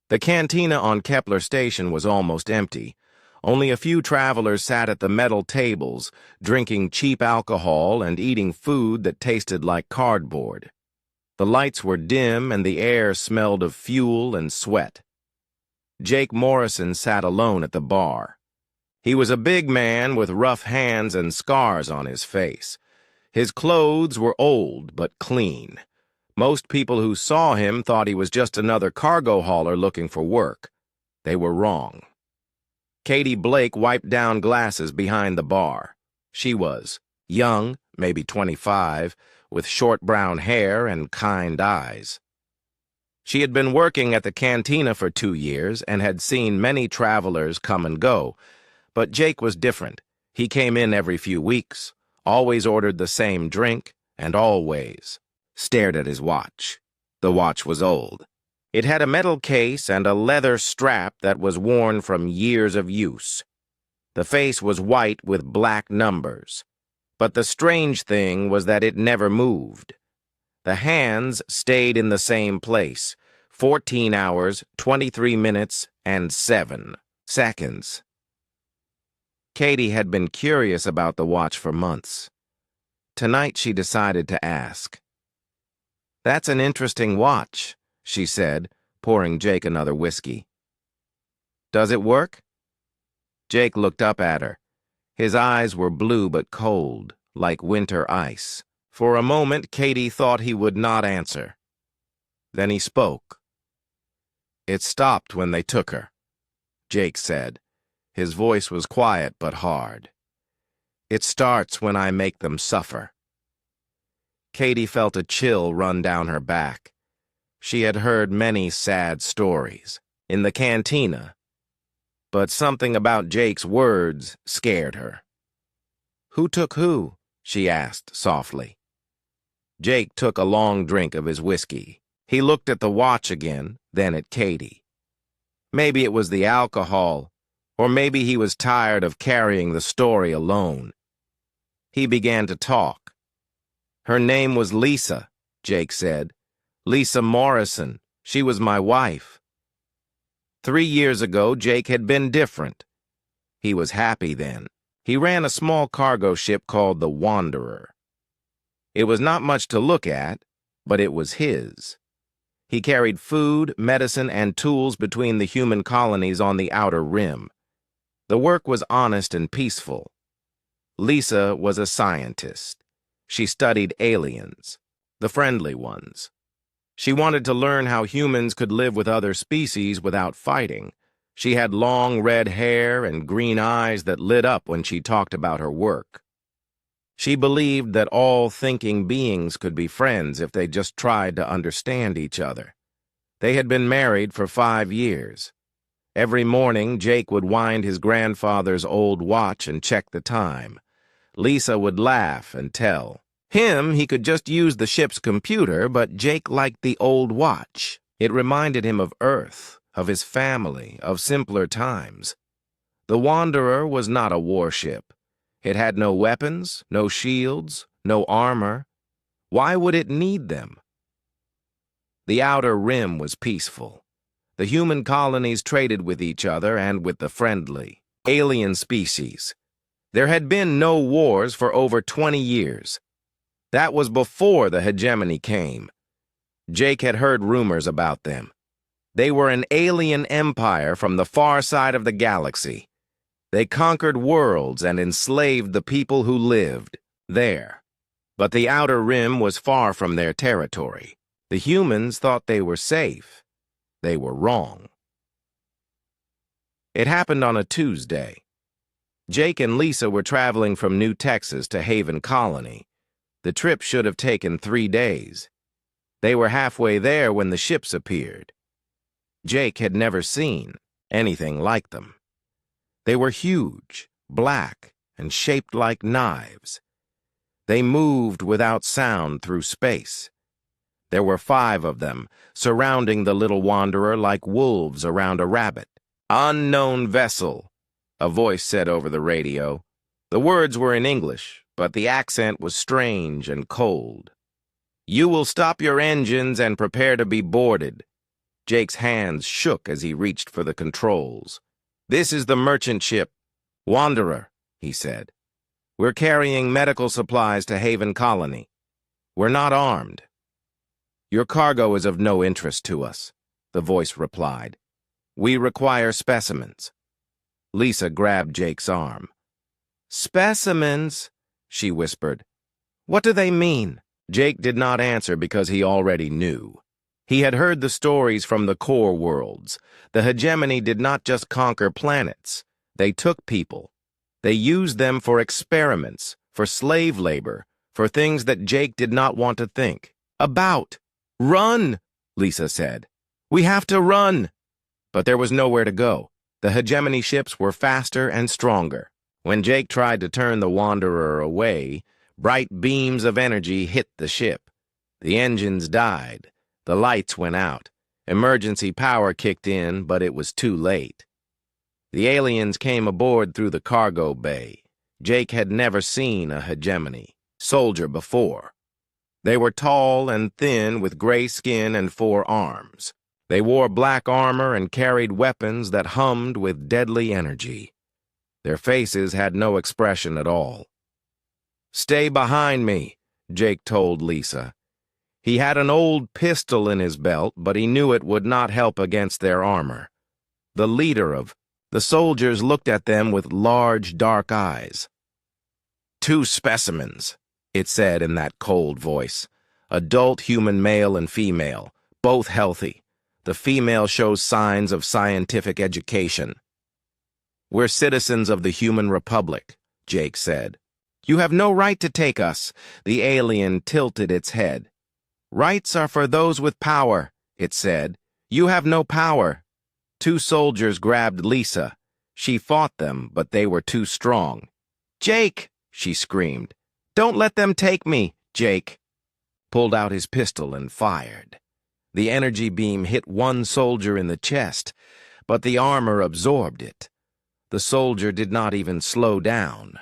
The cantina on Kepler Station was almost empty. Only a few travelers sat at the metal tables, drinking cheap alcohol and eating food that tasted like cardboard. The lights were dim and the air smelled of fuel and sweat. Jake Morrison sat alone at the bar. He was a big man with rough hands and scars on his face. His clothes were old but clean. Most people who saw him thought he was just another cargo hauler looking for work. They were wrong. Katie Blake wiped down glasses behind the bar. She was young, maybe 25, with short brown hair and kind eyes. She had been working at the cantina for 2 years and had seen many travelers come and go. But Jake was different. He came in every few weeks, always ordered the same drink, and always stared at his watch. The watch was old. It had a metal case and a leather strap that was worn from years of use. The face was white with black numbers. But the strange thing was that it never moved. The hands stayed in the same place, 14 hours, 23 minutes, and 7 seconds. Katie had been curious about the watch for months. Tonight she decided to ask. "That's an interesting watch," she said, pouring Jake another whiskey. "Does it work?" Jake looked up at her. His eyes were blue but cold, like winter ice. For a moment, Katie thought he would not answer. Then he spoke. "It stopped when they took her," Jake said. His voice was quiet but hard. "It starts when I make them suffer." Katie felt a chill run down her back. She had heard many sad stories in the cantina, but something about Jake's words scared her. "Who took who?" she asked softly. Jake took a long drink of his whiskey. He looked at the watch again, then at Katie. Maybe it was the alcohol, or maybe he was tired of carrying the story alone. He began to talk. "Her name was Lisa," Jake said. "Lisa Morrison. She was my wife." 3 years ago, Jake had been different. He was happy then. He ran a small cargo ship called the Wanderer. It was not much to look at, but it was his. He carried food, medicine, and tools between the human colonies on the outer rim. The work was honest and peaceful. Lisa was a scientist. She studied aliens, the friendly ones. She wanted to learn how humans could live with other species without fighting. She had long red hair and green eyes that lit up when she talked about her work. She believed that all thinking beings could be friends if they just tried to understand each other. They had been married for 5 years. Every morning, Jake would wind his grandfather's old watch and check the time. Lisa would laugh and tell him he could just use the ship's computer, but Jake liked the old watch. It reminded him of Earth, of his family, of simpler times. The Wanderer was not a warship. It had no weapons, no shields, no armor. Why would it need them? The outer rim was peaceful. The human colonies traded with each other and with the friendly alien species. There had been no wars for over 20 years. That was before the hegemony came. Jake had heard rumors about them. They were an alien empire from the far side of the galaxy. They conquered worlds and enslaved the people who lived there. But the outer rim was far from their territory. The humans thought they were safe. They were wrong. It happened on a Tuesday. Jake and Lisa were traveling from New Texas to Haven Colony. The trip should have taken 3 days. They were halfway there when the ships appeared. Jake had never seen anything like them. They were huge, black, and shaped like knives. They moved without sound through space. There were 5 of them, surrounding the little Wanderer like wolves around a rabbit. "Unknown vessel," a voice said over the radio. The words were in English, but the accent was strange and cold. "You will stop your engines and prepare to be boarded. Jake's hands shook as he reached for the controls. "This is the merchant ship, Wanderer," he said. "We're carrying medical supplies to Haven Colony. We're not armed." "Your cargo is of no interest to us," the voice replied. "We require specimens." Lisa grabbed Jake's arm. "Specimens?" she whispered. "What do they mean?" Jake did not answer because he already knew. He had heard the stories from the core worlds. The hegemony did not just conquer planets. They took people. They used them for experiments, for slave labor, for things that Jake did not want to think about. "Run," Lisa said. "We have to run." But there was nowhere to go. The hegemony ships were faster and stronger. When Jake tried to turn the Wanderer away, bright beams of energy hit the ship. The engines died. The lights went out. Emergency power kicked in, but it was too late. The aliens came aboard through the cargo bay. Jake had never seen a hegemony soldier before. They were tall and thin with gray skin and 4 arms. They wore black armor and carried weapons that hummed with deadly energy. Their faces had no expression at all. "Stay behind me," Jake told Lisa. He had an old pistol in his belt, but he knew it would not help against their armor. The leader of the soldiers looked at them with large, dark eyes. "2 specimens," it said in that cold voice. "Adult human male and female, both healthy. The female shows signs of scientific education." "We're citizens of the human republic," Jake said. "You have no right to take us." The alien tilted its head. "Rights are for those with power," it said. "You have no power." 2 soldiers grabbed Lisa. She fought them, but they were too strong. "Jake!" she screamed. "Don't let them take me, Jake!" Pulled out his pistol and fired. The energy beam hit one soldier in the chest, but the armor absorbed it. The soldier did not even slow down.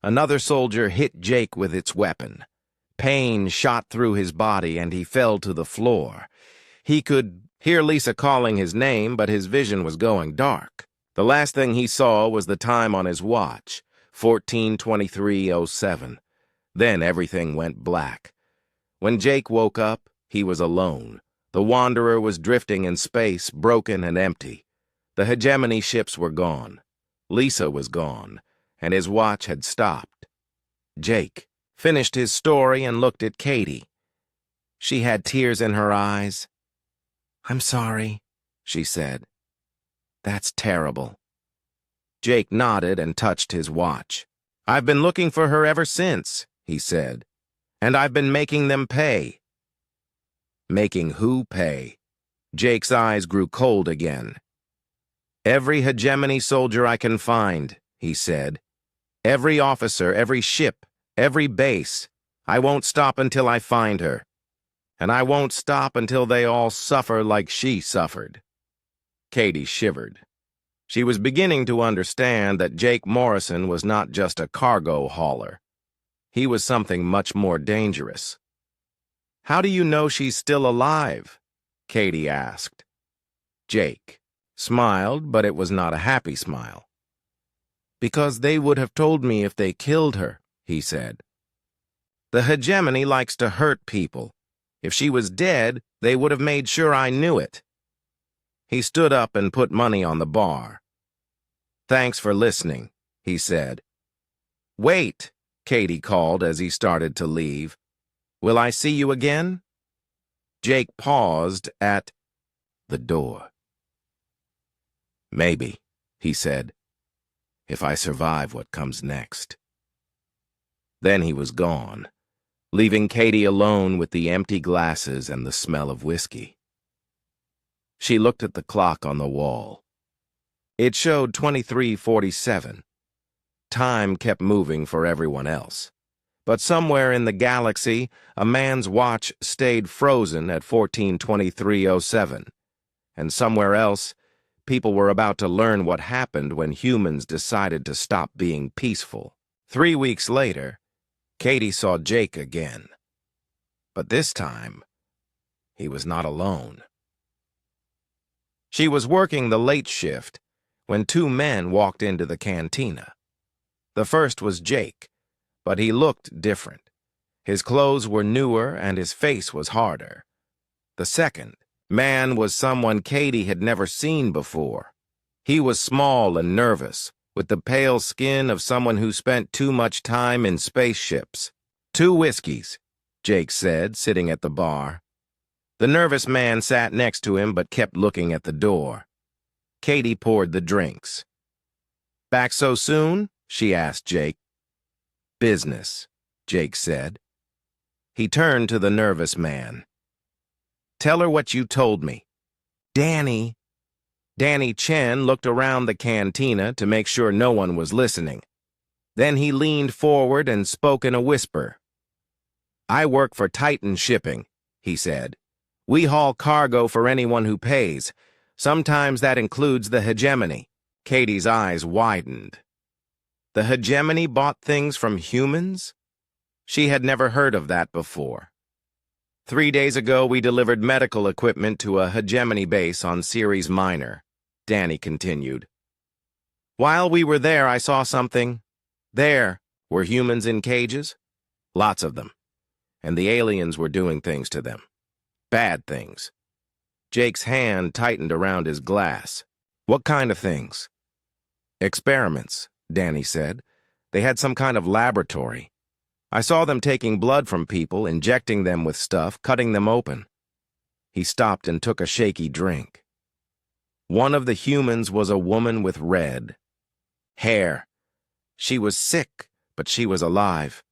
Another soldier hit Jake with its weapon. Pain shot through his body and he fell to the floor. He could hear Lisa calling his name, but his vision was going dark. The last thing he saw was the time on his watch, 14:23:07. Then everything went black. When Jake woke up, he was alone. The Wanderer was drifting in space, broken and empty. The hegemony ships were gone. Lisa was gone, and his watch had stopped. Jake finished his story and looked at Katie. She had tears in her eyes. "I'm sorry," she said. "That's terrible." Jake nodded and touched his watch. "I've been looking for her ever since," he said. "And I've been making them pay." "Making who pay?" Jake's eyes grew cold again. "Every hegemony soldier I can find," he said. "Every officer, every ship, every base. I won't stop until I find her. And I won't stop until they all suffer like she suffered." Katie shivered. She was beginning to understand that Jake Morrison was not just a cargo hauler. He was something much more dangerous. "How do you know she's still alive?" Katie asked. Jake smiled, but it was not a happy smile. "Because they would have told me if they killed her," he said. "The hegemony likes to hurt people. If she was dead, they would have made sure I knew it." He stood up and put money on the bar. "Thanks for listening," he said. "Wait," Katie called as he started to leave. "Will I see you again?" Jake paused at the door. "Maybe," he said, "if I survive what comes next." Then he was gone, leaving Katie alone with the empty glasses and the smell of whiskey. She looked at the clock on the wall. It showed 23:47. Time kept moving for everyone else. But somewhere in the galaxy, a man's watch stayed frozen at 14:23:07. And somewhere else, people were about to learn what happened when humans decided to stop being peaceful. 3 weeks later, Katie saw Jake again. But this time, he was not alone. She was working the late shift when two men walked into the cantina. The first was Jake, but he looked different. His clothes were newer and his face was harder. The second man was someone Katie had never seen before. He was small and nervous, with the pale skin of someone who spent too much time in spaceships. 2 whiskeys, Jake said, sitting at the bar. The nervous man sat next to him but kept looking at the door. Katie poured the drinks. Back so soon? She asked Jake. Business, Jake said. He turned to the nervous man. Tell her what you told me. Danny Chen looked around the cantina to make sure no one was listening. Then he leaned forward and spoke in a whisper. I work for Titan Shipping, he said. We haul cargo for anyone who pays. Sometimes that includes the hegemony. Katie's eyes widened. The hegemony bought things from humans? She had never heard of that before. 3 days ago, we delivered medical equipment to a hegemony base on Ceres Minor, Danny continued. While we were there, I saw something. There were humans in cages, lots of them, and the aliens were doing things to them. Bad things. Jake's hand tightened around his glass. What kind of things? Experiments, Danny said. They had some kind of laboratory. I saw them taking blood from people, injecting them with stuff, cutting them open. He stopped and took a shaky drink. One of the humans was a woman with red hair. She was sick, but she was alive.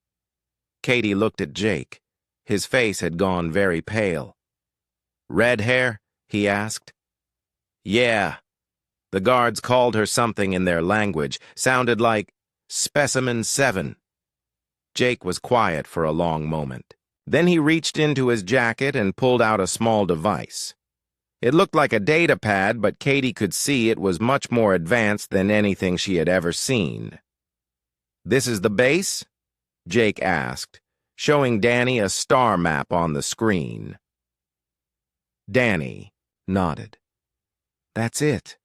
Katie looked at Jake. His face had gone very pale. Red hair? He asked. Yeah. The guards called her something in their language. Sounded like Specimen 7. Jake was quiet for a long moment. Then he reached into his jacket and pulled out a small device. It looked like a data pad, but Katie could see it was much more advanced than anything she had ever seen. This is the base? Jake asked, showing Danny a star map on the screen. Danny nodded. That's it.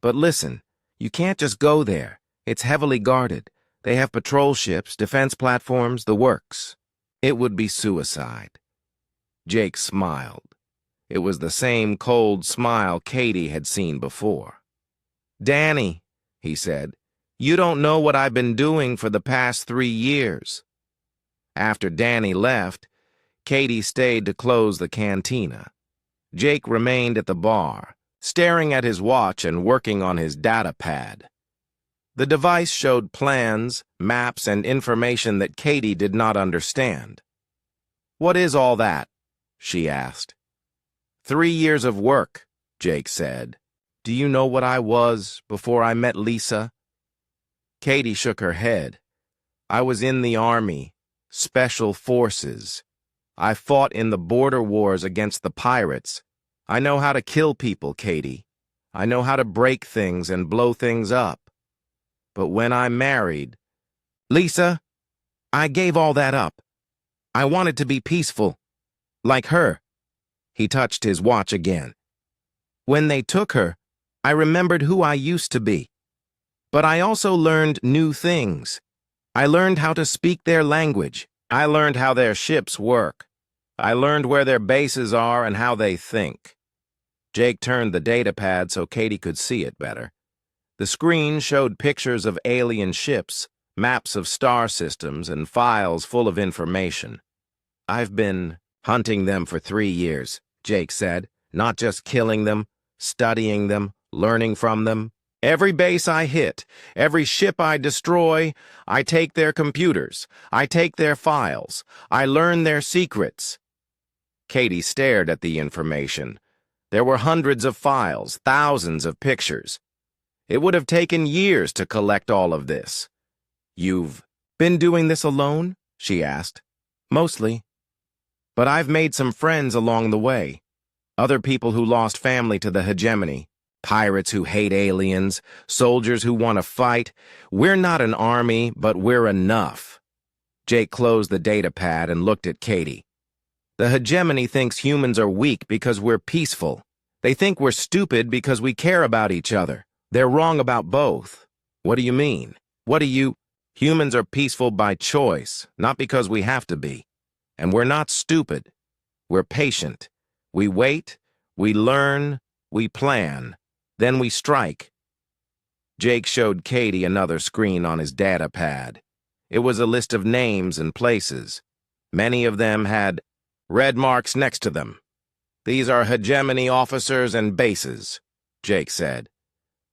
But listen, you can't just go there. It's heavily guarded. They have patrol ships, defense platforms, the works. It would be suicide. Jake smiled. It was the same cold smile Katie had seen before. Danny, he said, you don't know what I've been doing for the past 3 years. After Danny left, Katie stayed to close the cantina. Jake remained at the bar, staring at his watch and working on his data pad. The device showed plans, maps, and information that Katie did not understand. What is all that? She asked. 3 years of work, Jake said. Do you know what I was before I met Lisa? Katie shook her head. I was in the Army, Special Forces. I fought in the border wars against the pirates. I know how to kill people, Katie. I know how to break things and blow things up. But when I married, Lisa, I gave all that up. I wanted to be peaceful, like her. He touched his watch again. When they took her, I remembered who I used to be. But I also learned new things. I learned how to speak their language. I learned how their ships work. I learned where their bases are and how they think. Jake turned the data pad so Katie could see it better. The screen showed pictures of alien ships, maps of star systems, and files full of information. I've been hunting them for 3 years, Jake said, not just killing them, studying them, learning from them. Every base I hit, every ship I destroy, I take their computers, I take their files, I learn their secrets. Katie stared at the information. There were hundreds of files, thousands of pictures. It would have taken years to collect all of this. You've been doing this alone? She asked. Mostly. But I've made some friends along the way. Other people who lost family to the hegemony. Pirates who hate aliens, soldiers who want to fight. We're not an army, but we're enough. Jake closed the data pad and looked at Katie. The hegemony thinks humans are weak because we're peaceful. They think we're stupid because we care about each other. They're wrong about both. What do you mean? Humans are peaceful by choice, not because we have to be. And we're not stupid. We're patient. We wait, we learn, we plan. Then we strike. Jake showed Katie another screen on his data pad. It was a list of names and places. Many of them had red marks next to them. These are hegemony officers and bases, Jake said.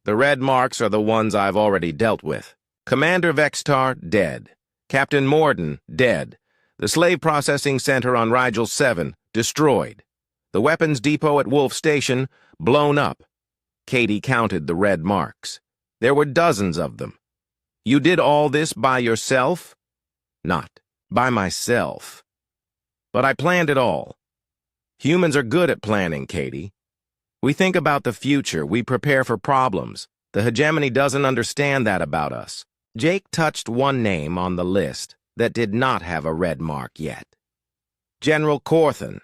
The red marks are the ones I've already dealt with. Commander Vextar, dead. Captain Morden, dead. The slave processing center on Rigel 7, destroyed. The weapons depot at Wolf Station, blown up. Katie counted the red marks. There were dozens of them. You did all this by yourself? Not by myself. But I planned it all. Humans are good at planning, Katie. We think about the future, we prepare for problems. The hegemony doesn't understand that about us. Jake touched one name on the list that did not have a red mark yet. General Corthan.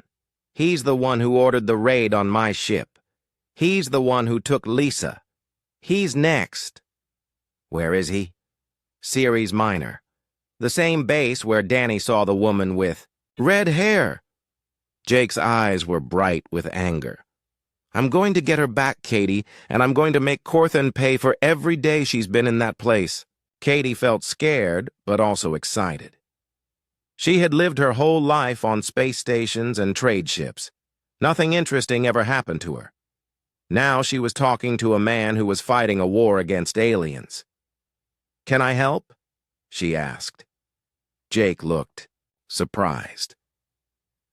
He's the one who ordered the raid on my ship. He's the one who took Lisa. He's next. Where is he? Ceres Minor. The same base where Danny saw the woman with red hair. Jake's eyes were bright with anger. I'm going to get her back, Katie, and I'm going to make Corthan pay for every day she's been in that place. Katie felt scared, but also excited. She had lived her whole life on space stations and trade ships. Nothing interesting ever happened to her. Now she was talking to a man who was fighting a war against aliens. Can I help? She asked. Jake looked, surprised.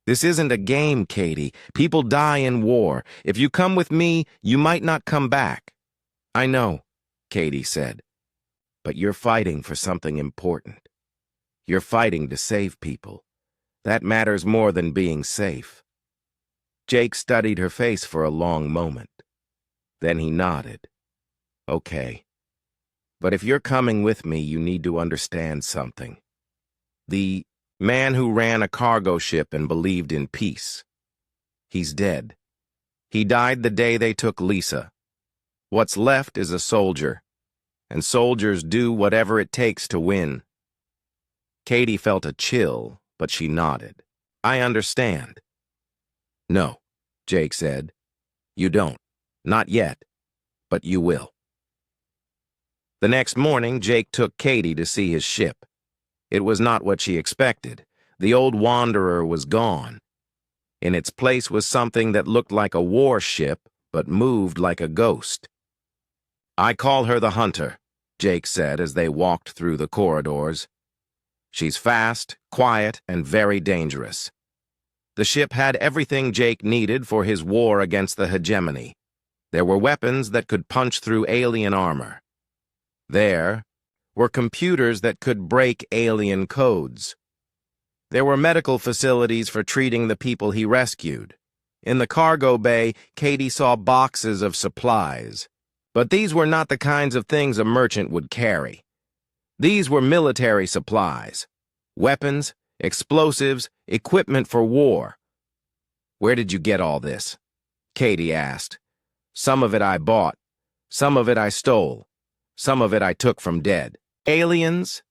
This isn't a game, Katie. People die in war. If you come with me, you might not come back. I know, Katie said. But you're fighting for something important. You're fighting to save people. That matters more than being safe. Jake studied her face for a long moment. Then he nodded. Okay. But if you're coming with me, you need to understand something. The man who ran a cargo ship and believed in peace. He's dead. He died the day they took Lisa. What's left is a soldier, and soldiers do whatever it takes to win. Katie felt a chill, but she nodded. I understand. No, Jake said. You don't. Not yet. But you will. The next morning, Jake took Katie to see his ship. It was not what she expected. The old Wanderer was gone. In its place was something that looked like a warship, but moved like a ghost. I call her the Hunter, Jake said as they walked through the corridors. She's fast, quiet, and very dangerous. The ship had everything Jake needed for his war against the hegemony. There were weapons that could punch through alien armor. There were computers that could break alien codes. There were medical facilities for treating the people he rescued. In the cargo bay, Katie saw boxes of supplies. But these were not the kinds of things a merchant would carry. These were military supplies. Weapons, explosives, equipment for war. Where did you get all this? Katie asked. Some of it I bought. Some of it I stole. Some of it I took from dead. Aliens?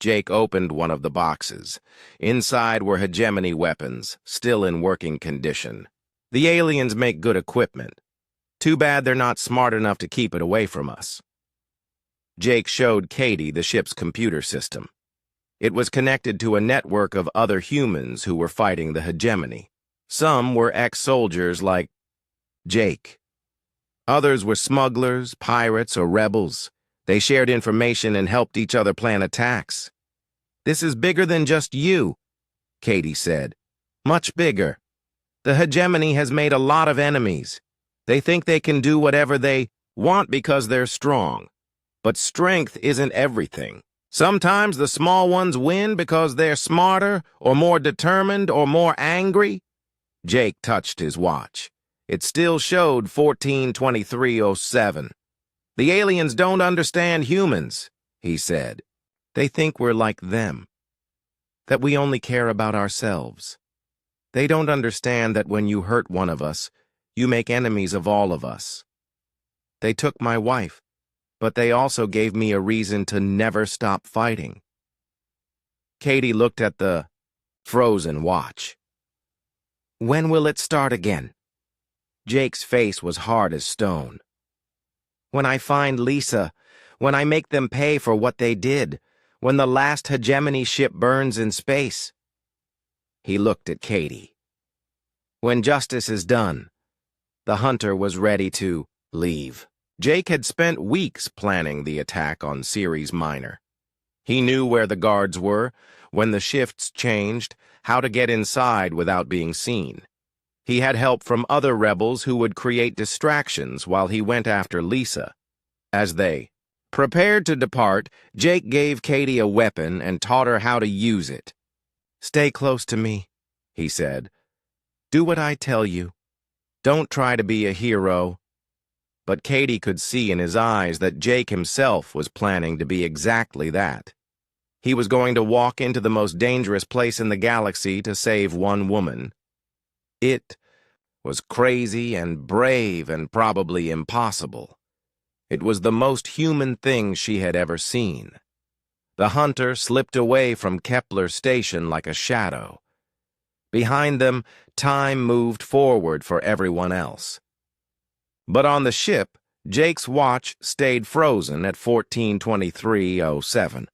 Jake opened one of the boxes. Inside were hegemony weapons, still in working condition. The aliens make good equipment. Too bad they're not smart enough to keep it away from us. Jake showed Katie the ship's computer system. It was connected to a network of other humans who were fighting the hegemony. Some were ex-soldiers like Jake. Others were smugglers, pirates, or rebels. They shared information and helped each other plan attacks. This is bigger than just you, Katie said. Much bigger. The hegemony has made a lot of enemies. They think they can do whatever they want because they're strong. But strength isn't everything. Sometimes the small ones win because they're smarter or more determined or more angry. Jake touched his watch. It still showed 14:23:07. The aliens don't understand humans, he said. They think we're like them, that we only care about ourselves. They don't understand that when you hurt one of us, You make enemies of all of us. They took my wife, but they also gave me a reason to never stop fighting." Katie looked at the frozen watch. "When will it start again?" Jake's face was hard as stone. "When I find Lisa, when I make them pay for what they did, when the last hegemony ship burns in space." He looked at Katie. "When justice is done." The hunter was ready to leave. Jake had spent weeks planning the attack on Ceres Minor. He knew where the guards were, when the shifts changed, how to get inside without being seen. He had help from other rebels who would create distractions while he went after Lisa. As they prepared to depart, Jake gave Katie a weapon and taught her how to use it. "Stay close to me," he said. "Do what I tell you. Don't try to be a hero." But Katie could see in his eyes that Jake himself was planning to be exactly that. He was going to walk into the most dangerous place in the galaxy to save one woman. It was crazy and brave and probably impossible. It was the most human thing she had ever seen. The hunter slipped away from Kepler Station like a shadow. Behind them, time moved forward for everyone else. But on the ship, Jake's watch stayed frozen at 14:23:07.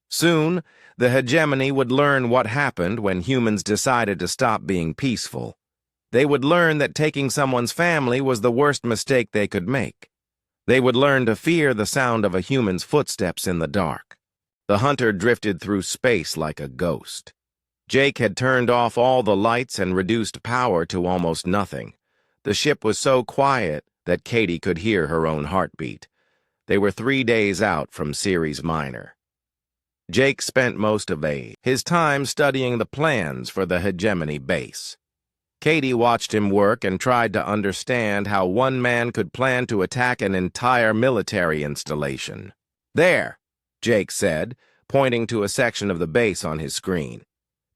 Soon, the hegemony would learn what happened when humans decided to stop being peaceful. They would learn that taking someone's family was the worst mistake they could make. They would learn to fear the sound of a human's footsteps in the dark. The hunter drifted through space like a ghost. Jake had turned off all the lights and reduced power to almost nothing. The ship was so quiet that Katie could hear her own heartbeat. They were 3 days out from Ceres Minor. Jake spent most of his time studying the plans for the hegemony base. Katie watched him work and tried to understand how one man could plan to attack an entire military installation. "There," Jake said, pointing to a section of the base on his screen.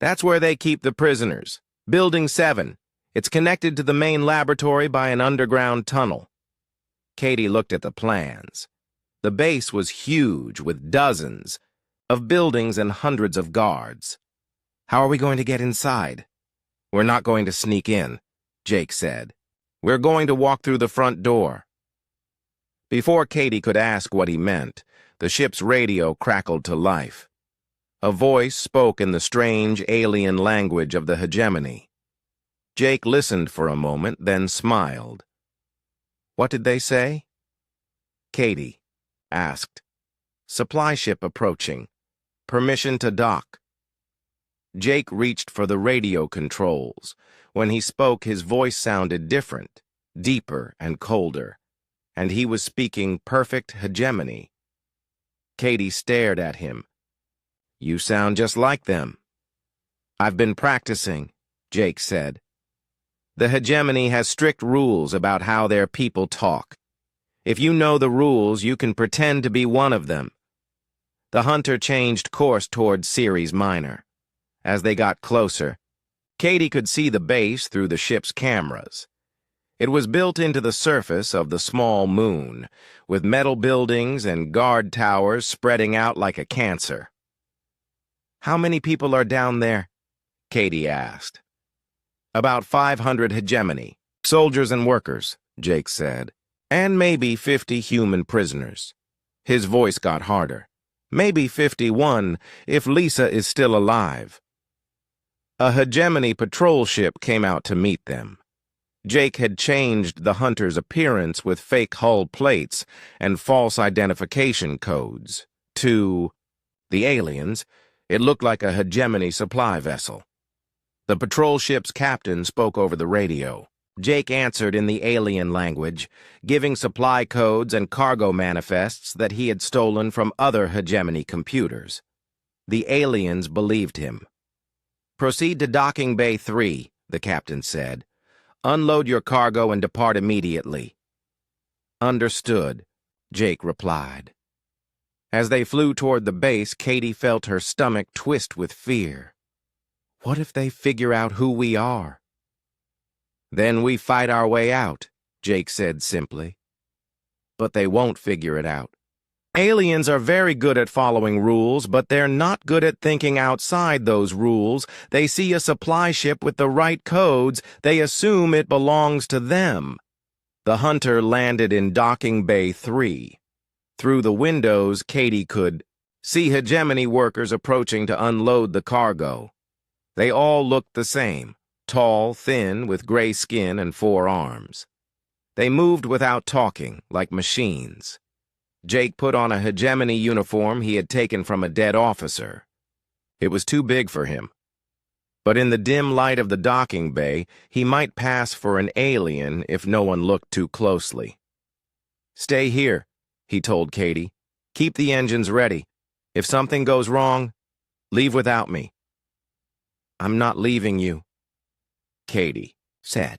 "That's where they keep the prisoners. Building 7. It's connected to the main laboratory by an underground tunnel." Katie looked at the plans. The base was huge, with dozens of buildings and hundreds of guards. "How are we going to get inside?" "We're not going to sneak in," Jake said. "We're going to walk through the front door." Before Katie could ask what he meant, the ship's radio crackled to life. A voice spoke in the strange alien language of the hegemony. Jake listened for a moment, then smiled. "What did they say?" Katie asked. "Supply ship approaching. Permission to dock." Jake reached for the radio controls. When he spoke, his voice sounded different, deeper and colder, and he was speaking perfect hegemony. Katie stared at him. "You sound just like them." "I've been practicing," Jake said. "The hegemony has strict rules about how their people talk. If you know the rules, you can pretend to be one of them." The hunter changed course toward Ceres Minor. As they got closer, Katie could see the base through the ship's cameras. It was built into the surface of the small moon, with metal buildings and guard towers spreading out like a cancer. "How many people are down there?" Katie asked. "About 500 hegemony, soldiers and workers," Jake said. "And maybe 50 human prisoners." His voice got harder. "Maybe 51 if Lisa is still alive." A hegemony patrol ship came out to meet them. Jake had changed the hunter's appearance with fake hull plates and false identification codes. To the aliens, it looked like a hegemony supply vessel. The patrol ship's captain spoke over the radio. Jake answered in the alien language, giving supply codes and cargo manifests that he had stolen from other hegemony computers. The aliens believed him. "Proceed to docking bay 3, the captain said. "Unload your cargo and depart immediately." "Understood," Jake replied. As they flew toward the base, Katie felt her stomach twist with fear. What if they figure out who we are? Then we fight our way out, Jake said simply. But they won't figure it out. Aliens are very good at following rules, but they're not good at thinking outside those rules. They see a supply ship with the right codes, they assume it belongs to them. The hunter landed in Docking Bay 3. Through the windows, Katie could see hegemony workers approaching to unload the cargo. They all looked the same, tall, thin, with gray skin and 4 arms. They moved without talking, like machines. Jake put on a hegemony uniform he had taken from a dead officer. It was too big for him. But in the dim light of the docking bay, he might pass for an alien if no one looked too closely. "Stay here," he told Katie. "Keep the engines ready. If something goes wrong, leave without me." "I'm not leaving you," Katie said.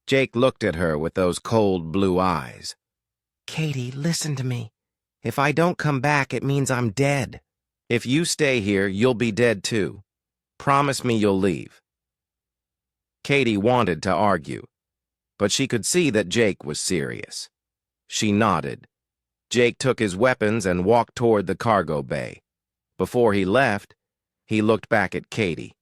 Jake looked at her with those cold blue eyes. "Katie, listen to me. If I don't come back, it means I'm dead. If you stay here, you'll be dead too. Promise me you'll leave." Katie wanted to argue, but she could see that Jake was serious. She nodded. Jake took his weapons and walked toward the cargo bay. Before he left, he looked back at Katie.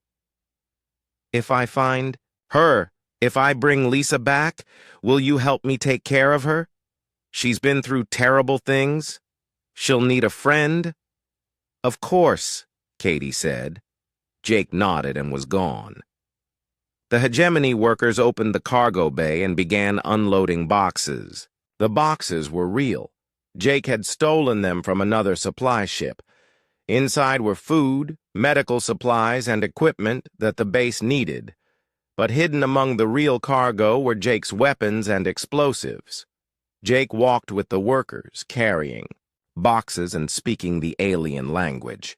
"If I find her, if I bring Lisa back, will you help me take care of her? She's been through terrible things. She'll need a friend." "Of course," Katie said. Jake nodded and was gone. The hegemony workers opened the cargo bay and began unloading boxes. The boxes were real. Jake had stolen them from another supply ship. Inside were food, medical supplies, and equipment that the base needed. But hidden among the real cargo were Jake's weapons and explosives. Jake walked with the workers, carrying boxes and speaking the alien language.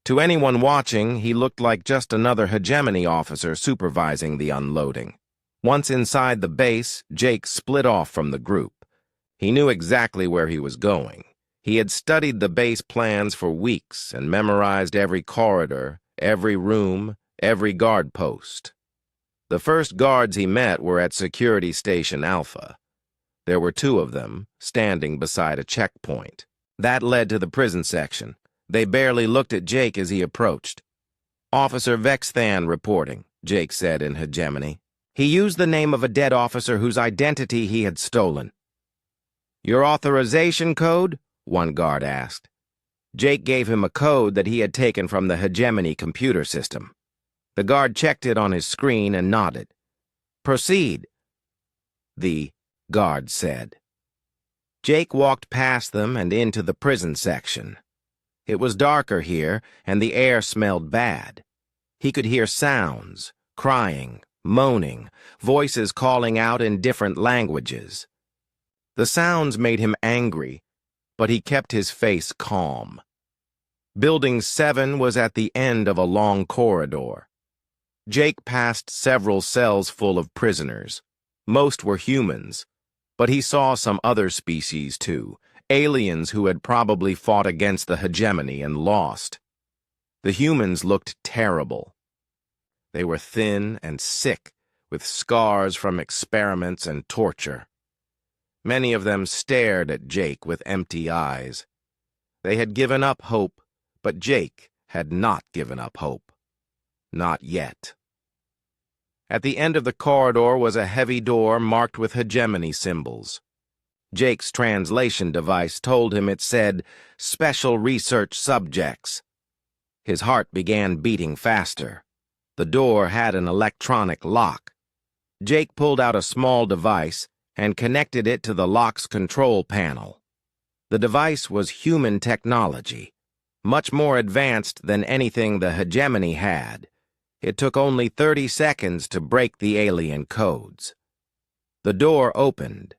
To anyone watching, he looked like just another hegemony officer supervising the unloading. Once inside the base, Jake split off from the group. He knew exactly where he was going. He had studied the base plans for weeks and memorized every corridor, every room, every guard post. The first guards he met were at Security Station Alpha. There were 2 of them, standing beside a checkpoint. That led to the prison section. They barely looked at Jake as he approached. "Officer Vexthan reporting," Jake said in hegemony. He used the name of a dead officer whose identity he had stolen. "Your authorization code?" one guard asked. Jake gave him a code that he had taken from the hegemony computer system. The guard checked it on his screen and nodded. "Proceed," the guard said. Jake walked past them and into the prison section. It was darker here, and the air smelled bad. He could hear sounds, crying, moaning, voices calling out in different languages. The sounds made him angry, but he kept his face calm. Building 7 was at the end of a long corridor. Jake passed several cells full of prisoners. Most were humans, but he saw some other species too, aliens who had probably fought against the hegemony and lost. The humans looked terrible. They were thin and sick, with scars from experiments and torture. Many of them stared at Jake with empty eyes. They had given up hope, but Jake had not given up hope. Not yet. At the end of the corridor was a heavy door marked with hegemony symbols. Jake's translation device told him it said, "Special Research Subjects." His heart began beating faster. The door had an electronic lock. Jake pulled out a small device and connected it to the lock's control panel. The device was human technology, much more advanced than anything the hegemony had. It took only 30 seconds to break the alien codes. The door opened.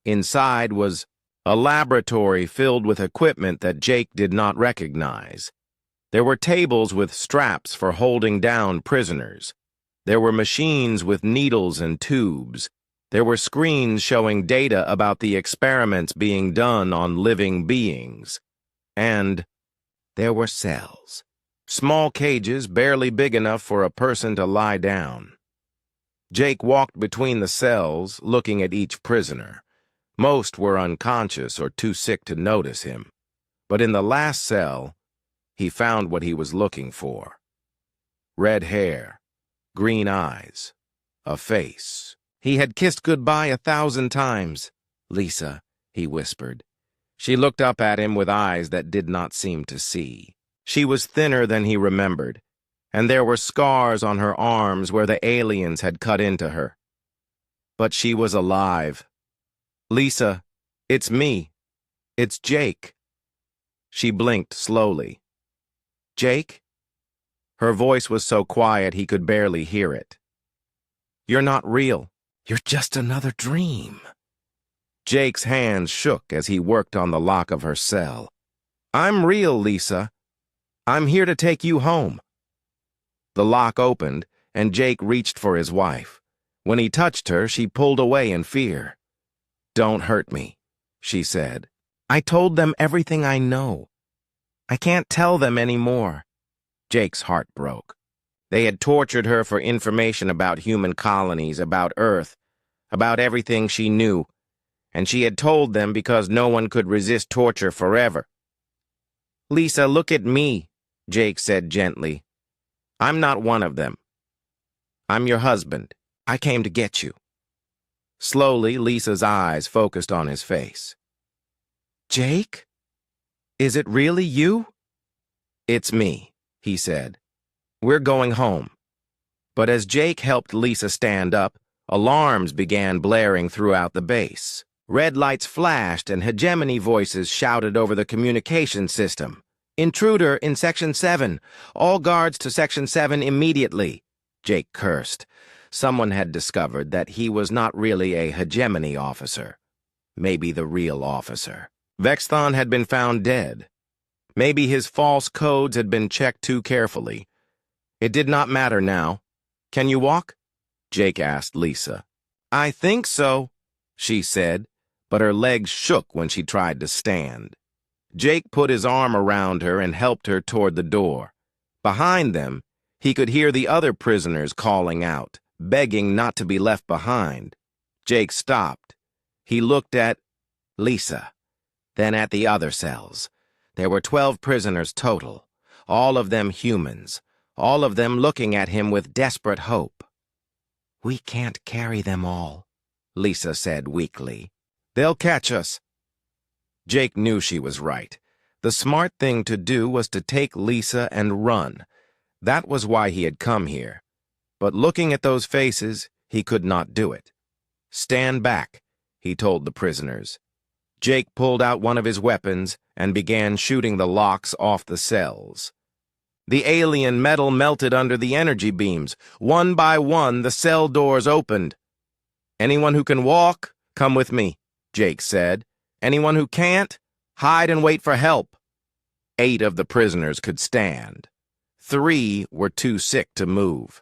Inside was a laboratory filled with equipment that Jake did not recognize. There were tables with straps for holding down prisoners. There were machines with needles and tubes. There were screens showing data about the experiments being done on living beings. And there were cells. Small cages barely big enough for a person to lie down. Jake walked between the cells, looking at each prisoner. Most were unconscious or too sick to notice him. But in the last cell, he found what he was looking for. Red hair, green eyes, a face. He had kissed goodbye 1,000 times. "Lisa," he whispered. She looked up at him with eyes that did not seem to see. She was thinner than he remembered, and there were scars on her arms where the aliens had cut into her. But she was alive. "Lisa, it's me. It's Jake." She blinked slowly. "Jake?" Her voice was so quiet he could barely hear it. "You're not real. You're just another dream." Jake's hands shook as he worked on the lock of her cell. "I'm real, Lisa. I'm here to take you home." The lock opened, and Jake reached for his wife. When he touched her, she pulled away in fear. "Don't hurt me," she said. "I told them everything I know. I can't tell them any more." Jake's heart broke. They had tortured her for information about human colonies, about Earth, about everything she knew, and she had told them because no one could resist torture forever. "Lisa, look at me," Jake said gently. "I'm not one of them. I'm your husband. I came to get you." Slowly, Lisa's eyes focused on his face. "Jake? Is it really you?" "It's me," he said. "We're going home." But as Jake helped Lisa stand up, alarms began blaring throughout the base. Red lights flashed and hegemony voices shouted over the communication system. "Intruder in Section 7! All guards to Section 7 immediately!" Jake cursed. Someone had discovered that he was not really a hegemony officer. Maybe the real officer. Vexthon had been found dead. Maybe his false codes had been checked too carefully. It did not matter now. "Can you walk?" Jake asked Lisa. "I think so," she said, but her legs shook when she tried to stand. Jake put his arm around her and helped her toward the door. Behind them, he could hear the other prisoners calling out, begging not to be left behind. Jake stopped. He looked at Lisa, then at the other cells. There were 12 prisoners total, all of them humans, all of them looking at him with desperate hope. "We can't carry them all," Lisa said weakly. "They'll catch us." Jake knew she was right. The smart thing to do was to take Lisa and run. That was why he had come here. But looking at those faces, he could not do it. "Stand back," he told the prisoners. Jake pulled out one of his weapons and began shooting the locks off the cells. The alien metal melted under the energy beams. One by one, the cell doors opened. "Anyone who can walk, come with me," Jake said. "Anyone who can't, hide and wait for help." 8 of the prisoners could stand. 3 were too sick to move.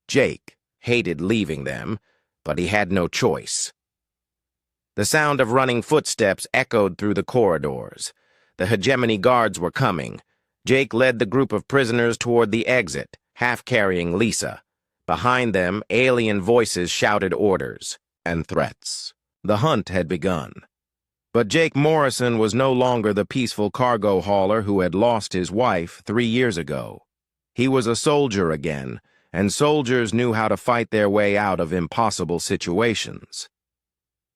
Jake hated leaving them, but he had no choice. The sound of running footsteps echoed through the corridors. The hegemony guards were coming. Jake led the group of prisoners toward the exit, half-carrying Lisa. Behind them, alien voices shouted orders and threats. The hunt had begun. But Jake Morrison was no longer the peaceful cargo hauler who had lost his wife 3 years ago. He was a soldier again, and soldiers knew how to fight their way out of impossible situations.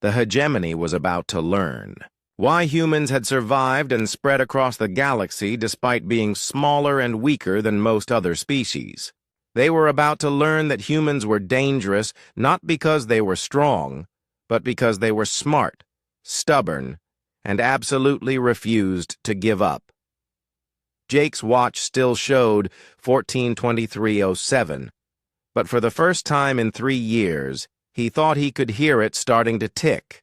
The hegemony was about to learn why humans had survived and spread across the galaxy despite being smaller and weaker than most other species. They were about to learn that humans were dangerous not because they were strong, but because they were smart, stubborn, and absolutely refused to give up. Jake's watch still showed 14:23:07, but for the first time in 3 years, he thought he could hear it starting to tick.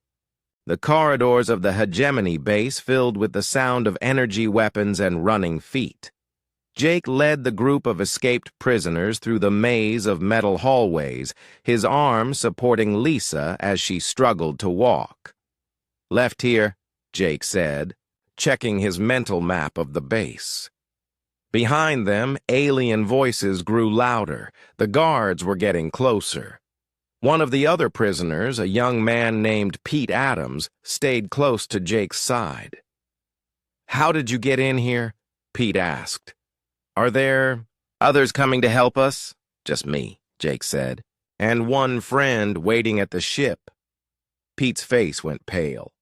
The corridors of the hegemony base filled with the sound of energy weapons and running feet. Jake led the group of escaped prisoners through the maze of metal hallways, his arm supporting Lisa as she struggled to walk. "Left here," Jake said, checking his mental map of the base. Behind them, alien voices grew louder. The guards were getting closer. One of the other prisoners, a young man named Pete Adams, stayed close to Jake's side. "How did you get in here?" Pete asked. "Are there others coming to help us?" "Just me," Jake said. "And one friend waiting at the ship." Pete's face went pale.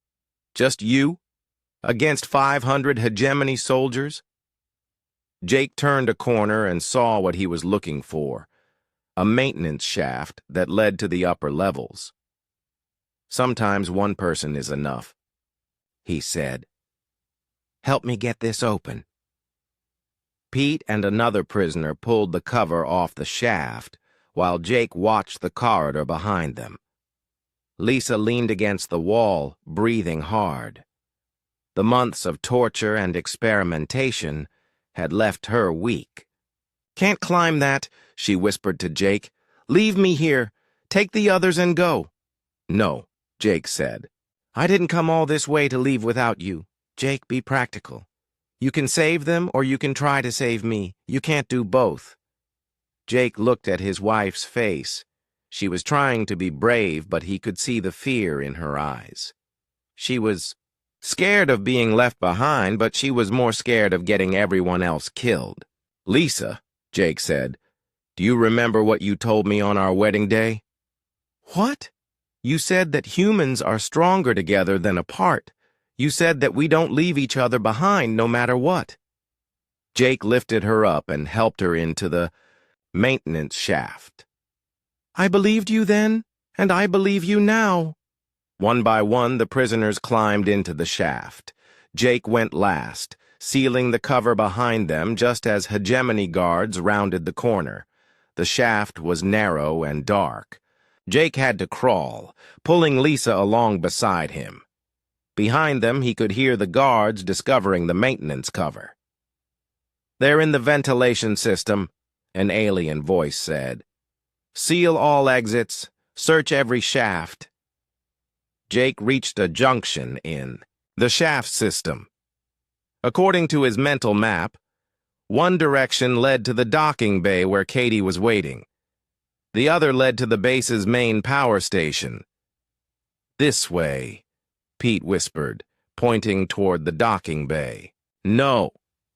"Just you? Against 500 hegemony soldiers?" Jake turned a corner and saw what he was looking for, a maintenance shaft that led to the upper levels. "Sometimes one person is enough," he said. "Help me get this open." Pete and another prisoner pulled the cover off the shaft while Jake watched the corridor behind them. Lisa leaned against the wall, breathing hard. The months of torture and experimentation had left her weak. "Can't climb that," she whispered to Jake. "Leave me here. Take the others and go." "No," Jake said. "I didn't come all this way to leave without you. Jake, be practical. You can save them or you can try to save me. You can't do both." Jake looked at his wife's face. She was trying to be brave, but he could see the fear in her eyes. She was scared of being left behind, but she was more scared of getting everyone else killed. "Lisa," Jake said, "do you remember what you told me on our wedding day?" "What?" "You said that humans are stronger together than apart. You said that we don't leave each other behind no matter what." Jake lifted her up and helped her into the maintenance shaft. "I believed you then, and I believe you now." One by one, the prisoners climbed into the shaft. Jake went last, sealing the cover behind them just as hegemony guards rounded the corner. The shaft was narrow and dark. Jake had to crawl, pulling Lisa along beside him. Behind them, he could hear the guards discovering the maintenance cover. "They're in the ventilation system," an alien voice said. "Seal all exits. Search every shaft." Jake reached a junction in the shaft system. According to his mental map, one direction led to the docking bay where Katie was waiting. The other led to the base's main power station. "This way," Pete whispered, pointing toward the docking bay. "No,"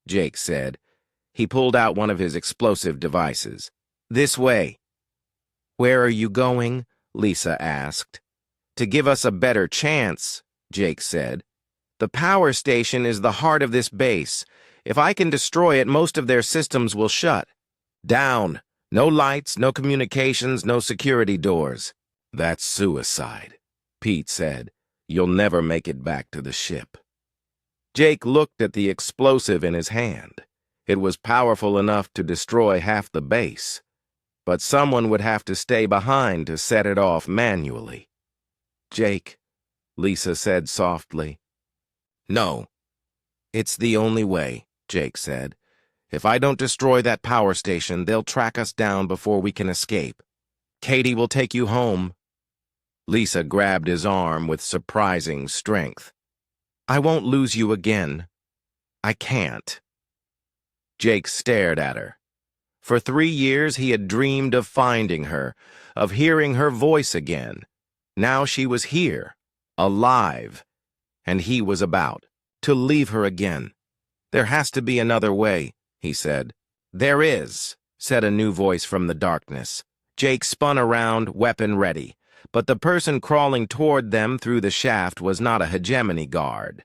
Jake said. He pulled out one of his explosive devices. "This way." "Where are you going?" Lisa asked. "To give us a better chance," Jake said. "The power station is the heart of this base. If I can destroy it, most of their systems will shut down. No lights, no communications, no security doors." "That's suicide," Pete said. "You'll never make it back to the ship." Jake looked at the explosive in his hand. It was powerful enough to destroy half the base, but someone would have to stay behind to set it off manually. "Jake," Lisa said softly. "No." "It's the only way," Jake said. "If I don't destroy that power station, they'll track us down before we can escape. Katie will take you home." Lisa grabbed his arm with surprising strength. "I won't lose you again. I can't." Jake stared at her. For 3 years he had dreamed of finding her, of hearing her voice again. Now she was here, alive, and he was about to leave her again. "There has to be another way," he said. "There is," said a new voice from the darkness. Jake spun around, weapon ready, but the person crawling toward them through the shaft was not a hegemony guard.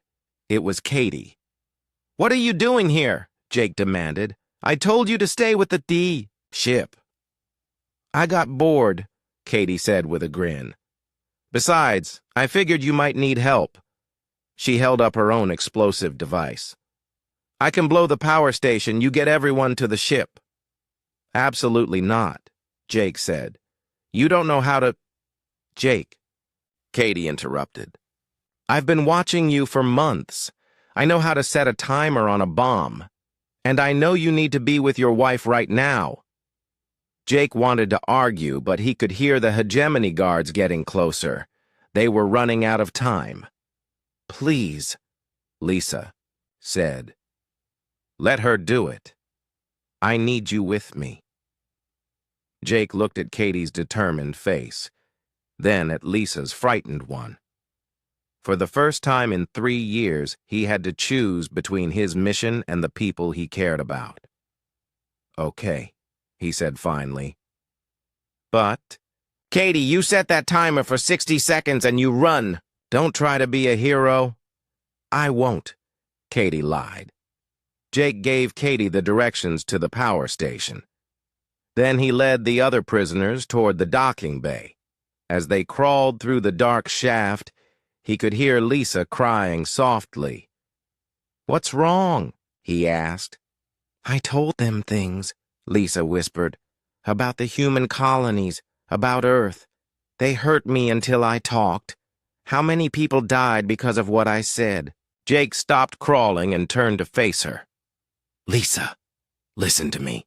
It was Katie. "What are you doing here?" Jake demanded. "I told you to stay with the ship." "I got bored," Katie said with a grin. "Besides, I figured you might need help." She held up her own explosive device. "I can blow the power station. You get everyone to the ship." "Absolutely not," Jake said. "You don't know how to—" "Jake," Katie interrupted. "I've been watching you for months. I know how to set a timer on a bomb. And I know you need to be with your wife right now." Jake wanted to argue, but he could hear the hegemony guards getting closer. They were running out of time. "Please," Lisa said. "Let her do it. I need you with me." Jake looked at Katie's determined face. then at Lisa's frightened one. For the first time in 3 years, he had to choose between his mission and the people he cared about. "Okay," he said finally. "But—" "Katie, you set that timer for 60 seconds and you run. Don't try to be a hero." "I won't," Katie lied. Jake gave Katie the directions to the power station. Then he led the other prisoners toward the docking bay. As they crawled through the dark shaft, he could hear Lisa crying softly. "What's wrong?" he asked. "I told them things," Lisa whispered, "about the human colonies, about Earth. They hurt me until I talked. How many people died because of what I said?" Jake stopped crawling and turned to face her. "Lisa, listen to me.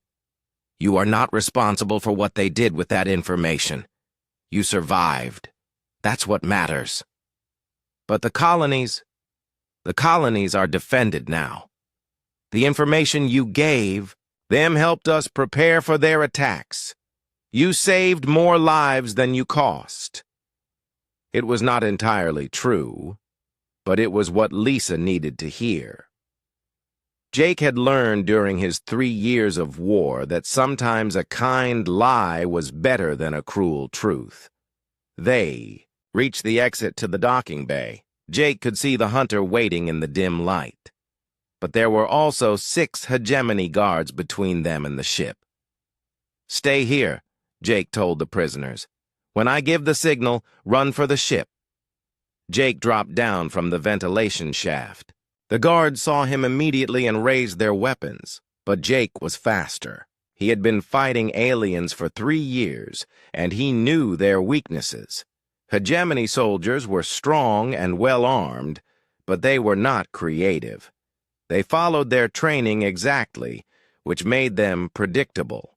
You are not responsible for what they did with that information. You survived. That's what matters. But the colonies are defended now. The information you gave them helped us prepare for their attacks. You saved more lives than you cost." It was not entirely true, but it was what Lisa needed to hear. Jake had learned during his 3 years of war that sometimes a kind lie was better than a cruel truth. They reached the exit to the docking bay. Jake could see the hunter waiting in the dim light. But there were also 6 hegemony guards between them and the ship. "Stay here," Jake told the prisoners. "When I give the signal, run for the ship." Jake dropped down from the ventilation shaft. The guards saw him immediately and raised their weapons, but Jake was faster. He had been fighting aliens for 3 years, and he knew their weaknesses. Hegemony soldiers were strong and well-armed, but they were not creative. They followed their training exactly, which made them predictable.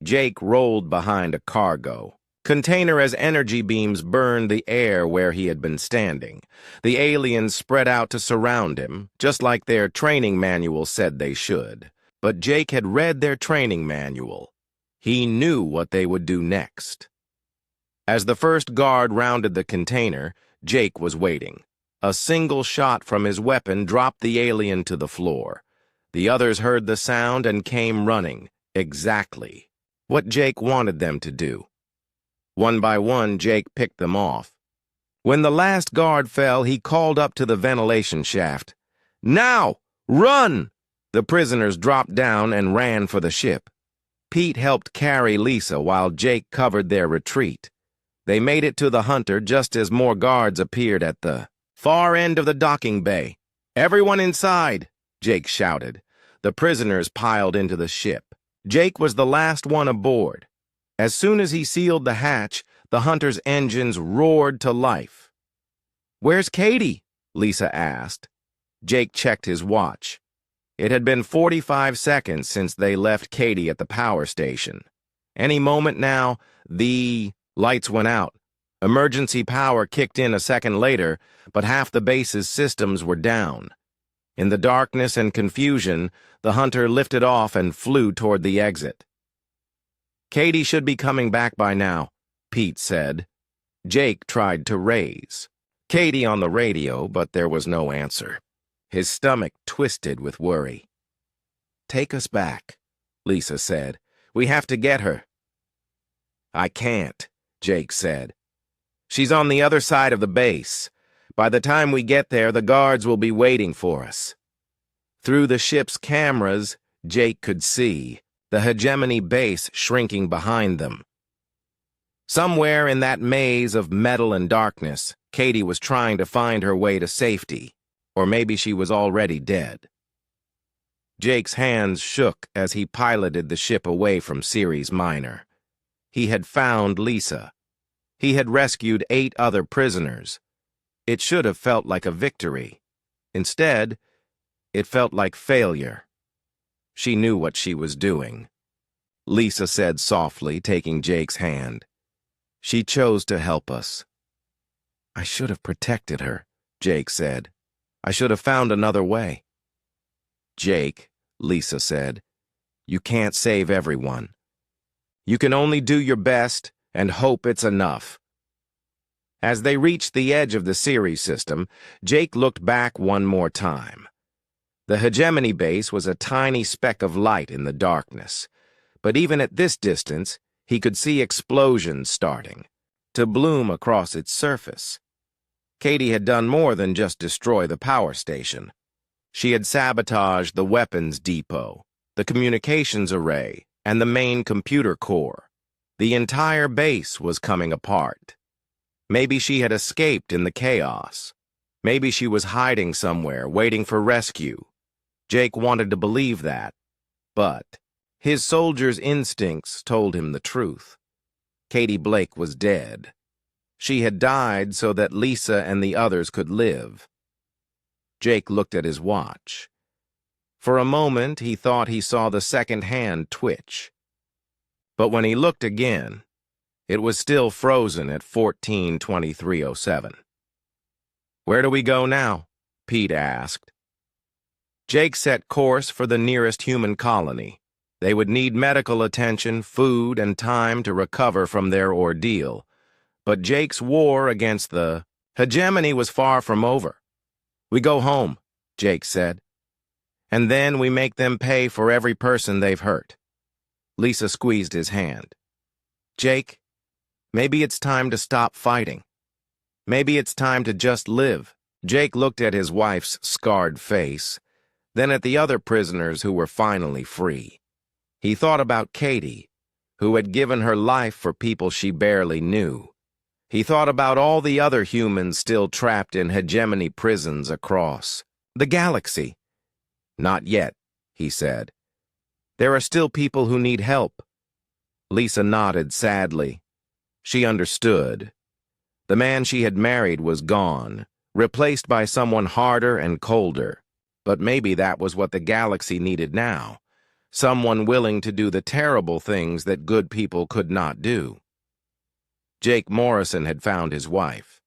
Jake rolled behind a cargo container as energy beams burned the air where he had been standing. The aliens spread out to surround him, just like their training manual said they should. But Jake had read their training manual. He knew what they would do next. As the first guard rounded the container, Jake was waiting. A single shot from his weapon dropped the alien to the floor. The others heard the sound and came running, exactly what Jake wanted them to do. One by one, Jake picked them off. When the last guard fell, he called up to the ventilation shaft. "Now! Run!" The prisoners dropped down and ran for the ship. Pete helped carry Lisa while Jake covered their retreat. They made it to the hunter just as more guards appeared at the far end of the docking bay. "Everyone inside!" Jake shouted. The prisoners piled into the ship. Jake was the last one aboard. As soon as he sealed the hatch, the hunter's engines roared to life. "Where's Katie?" Lisa asked. Jake checked his watch. It had been 45 seconds since they left Katie at the power station. Any moment now, the lights went out. Emergency power kicked in a second later, but half the base's systems were down. In the darkness and confusion, the hunter lifted off and flew toward the exit. "Katie should be coming back by now," Pete said. Jake tried to raise Katie on the radio, but there was no answer. His stomach twisted with worry. "Take us back," Lisa said. "We have to get her." "I can't," Jake said. "She's on the other side of the base. By the time we get there, the guards will be waiting for us." Through the ship's cameras, Jake could see the hegemony base shrinking behind them. Somewhere in that maze of metal and darkness, Katie was trying to find her way to safety, or maybe she was already dead. Jake's hands shook as he piloted the ship away from Ceres Minor. He had found Lisa. He had rescued 8 other prisoners. It should have felt like a victory. Instead, it felt like failure. She knew what she was doing. Lisa said softly, taking Jake's hand. "She chose to help us." "I should have protected her," Jake said. "I should have found another way." "Jake," Lisa said, "you can't save everyone. You can only do your best and hope it's enough. As they reached the edge of the Ceres system, Jake looked back one more time. The hegemony base was a tiny speck of light in the darkness, but even at this distance, he could see explosions starting to bloom across its surface. Katie had done more than just destroy the power station. She had sabotaged the weapons depot, the communications array, and the main computer core. The entire base was coming apart. Maybe she had escaped in the chaos. Maybe she was hiding somewhere, waiting for rescue. Jake wanted to believe that, but his soldier's instincts told him the truth. Katie Blake was dead. She had died so that Lisa and the others could live. Jake looked at his watch. For a moment, he thought he saw the second hand twitch. But when he looked again, it was still frozen at 14:23:07. "Where do we go now?" Pete asked. Jake set course for the nearest human colony. They would need medical attention, food, and time to recover from their ordeal. But Jake's war against the hegemony was far from over. "We go home," Jake said. "And then we make them pay for every person they've hurt." Lisa squeezed his hand. "Jake, maybe it's time to stop fighting. Maybe it's time to just live." Jake looked at his wife's scarred face, then at the other prisoners who were finally free. He thought about Katie, who had given her life for people she barely knew. He thought about all the other humans still trapped in hegemony prisons across the galaxy. "Not yet," he said. "There are still people who need help." Lisa nodded sadly. She understood. The man she had married was gone, replaced by someone harder and colder. But maybe that was what the galaxy needed now. Someone willing to do the terrible things that good people could not do. Jake Morrison had found his wife.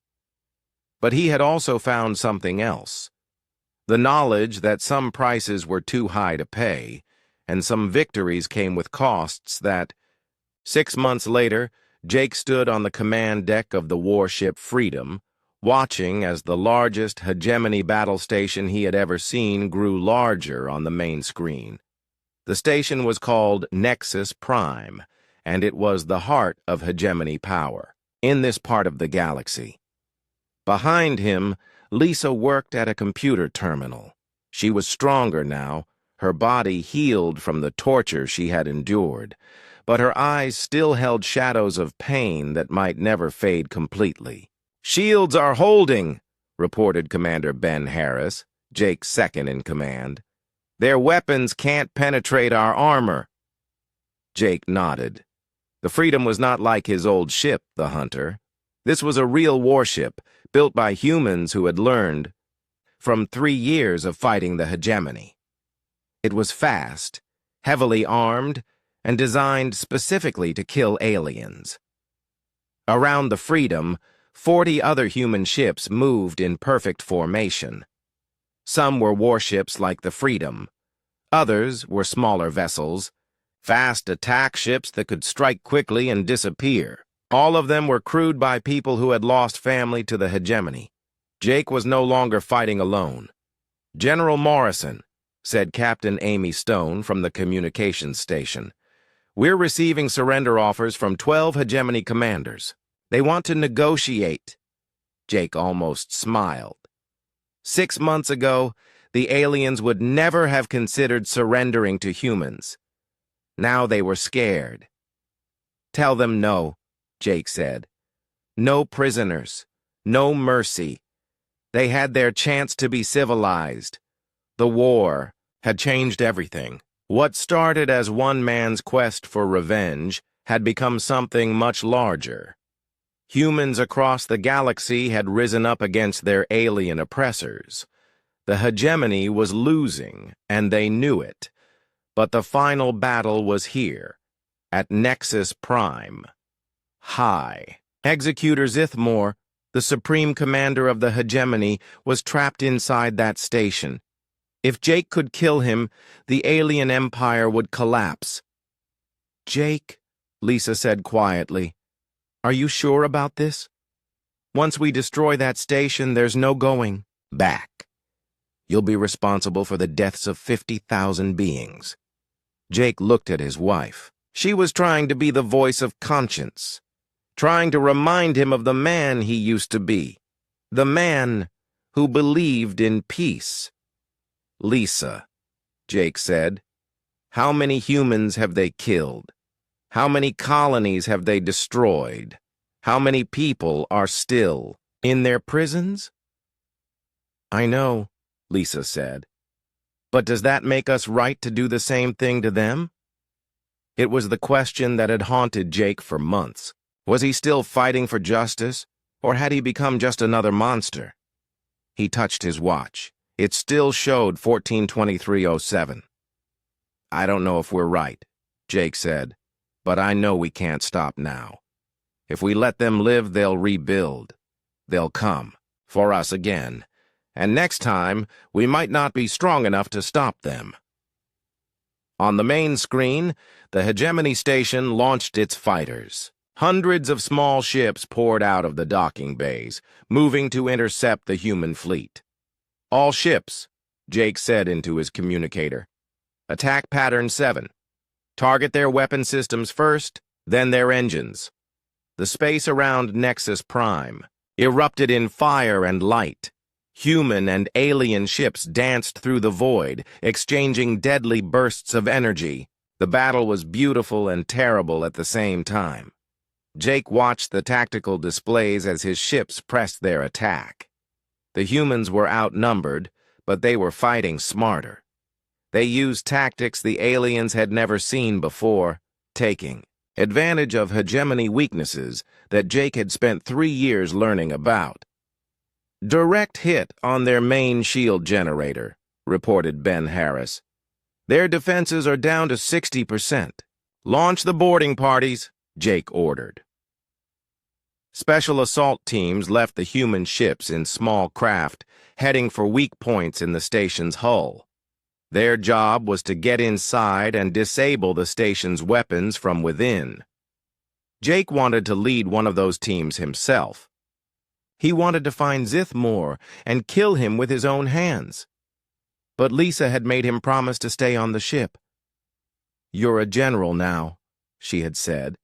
But he had also found something else. The knowledge that some prices were too high to pay, and some victories came with costs that... 6 months later, Jake stood on the command deck of the warship Freedom, watching as the largest hegemony battle station he had ever seen grew larger on the main screen. The station was called Nexus Prime, and it was the heart of hegemony power in this part of the galaxy. Behind him, Lisa worked at a computer terminal. She was stronger now, her body healed from the torture she had endured, but her eyes still held shadows of pain that might never fade completely. "Shields are holding," reported Commander Ben Harris, Jake's second in command. "Their weapons can't penetrate our armor." Jake nodded. The Freedom was not like his old ship, the Hunter. This was a real warship, built by humans who had learned from 3 years of fighting the hegemony. It was fast, heavily armed, and designed specifically to kill aliens. Around the Freedom, 40 other human ships moved in perfect formation. Some were warships like the Freedom. Others were smaller vessels, fast attack ships that could strike quickly and disappear. All of them were crewed by people who had lost family to the hegemony. Jake was no longer fighting alone. "General Morrison," said Captain Amy Stone from the communications station, "we're receiving surrender offers from 12 hegemony commanders. They want to negotiate." Jake almost smiled. 6 months ago, the aliens would never have considered surrendering to humans. Now they were scared. "Tell them no," Jake said. "No prisoners, no mercy. They had their chance to be civilized. The war had changed everything. What started as one man's quest for revenge had become something much larger. Humans across the galaxy had risen up against their alien oppressors. The hegemony was losing, and they knew it. But the final battle was here, at Nexus Prime. High. Executor Zithmore, the supreme commander of the hegemony, was trapped inside that station. If Jake could kill him, the alien empire would collapse. "Jake," Lisa said quietly, "are you sure about this?" Once we destroy that station, there's no going back. You'll be responsible for the deaths of 50,000 beings." Jake looked at his wife. She was trying to be the voice of conscience, trying to remind him of the man he used to be, the man who believed in peace. "Lisa," Jake said, "how many humans have they killed? How many colonies have they destroyed? How many people are still in their prisons?" "I know," Lisa said. "But does that make us right to do the same thing to them?" It was the question that had haunted Jake for months. Was he still fighting for justice, or had he become just another monster? He touched his watch. It still showed 14:23:07. "I don't know if we're right," Jake said, "but I know we can't stop now. If we let them live, they'll rebuild. They'll come for us again. And next time, we might not be strong enough to stop them." On the main screen, the hegemony station launched its fighters. Hundreds of small ships poured out of the docking bays, moving to intercept the human fleet. "All ships," Jake said into his communicator. "Attack pattern 7. Target their weapon systems first, then their engines." The space around Nexus Prime erupted in fire and light. Human and alien ships danced through the void, exchanging deadly bursts of energy. The battle was beautiful and terrible at the same time. Jake watched the tactical displays as his ships pressed their attack. The humans were outnumbered, but they were fighting smarter. They used tactics the aliens had never seen before, taking advantage of hegemony weaknesses that Jake had spent 3 years learning about. "Direct hit on their main shield generator," reported Ben Harris. "Their defenses are down to 60%. Launch the boarding parties," Jake ordered. Special assault teams left the human ships in small craft, heading for weak points in the station's hull. Their job was to get inside and disable the station's weapons from within. Jake wanted to lead one of those teams himself. He wanted to find Zithmore and kill him with his own hands. But Lisa had made him promise to stay on the ship. "You're a general now," she had said.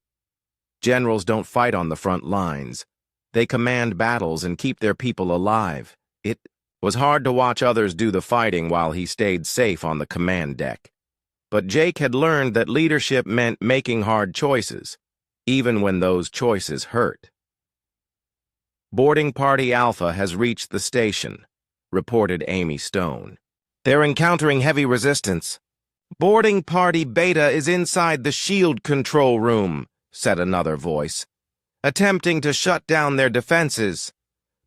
"Generals don't fight on the front lines. They command battles and keep their people alive." It was hard to watch others do the fighting while he stayed safe on the command deck. But Jake had learned that leadership meant making hard choices, even when those choices hurt. "Boarding Party Alpha has reached the station," reported Amy Stone. "They're encountering heavy resistance." "Boarding Party Beta is inside the shield control room," said another voice, "attempting to shut down their defenses."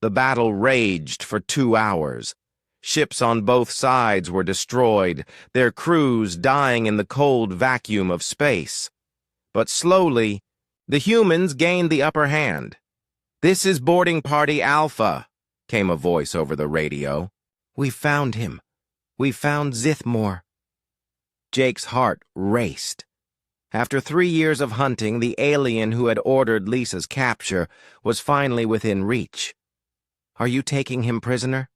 The battle raged for 2 hours. Ships on both sides were destroyed, their crews dying in the cold vacuum of space. But slowly, the humans gained the upper hand. "This is Boarding Party Alpha," came a voice over the radio. "We found him. We found Zithmore." Jake's heart raced. After 3 years of hunting, the alien who had ordered Lisa's capture was finally within reach. "Are you taking him prisoner?"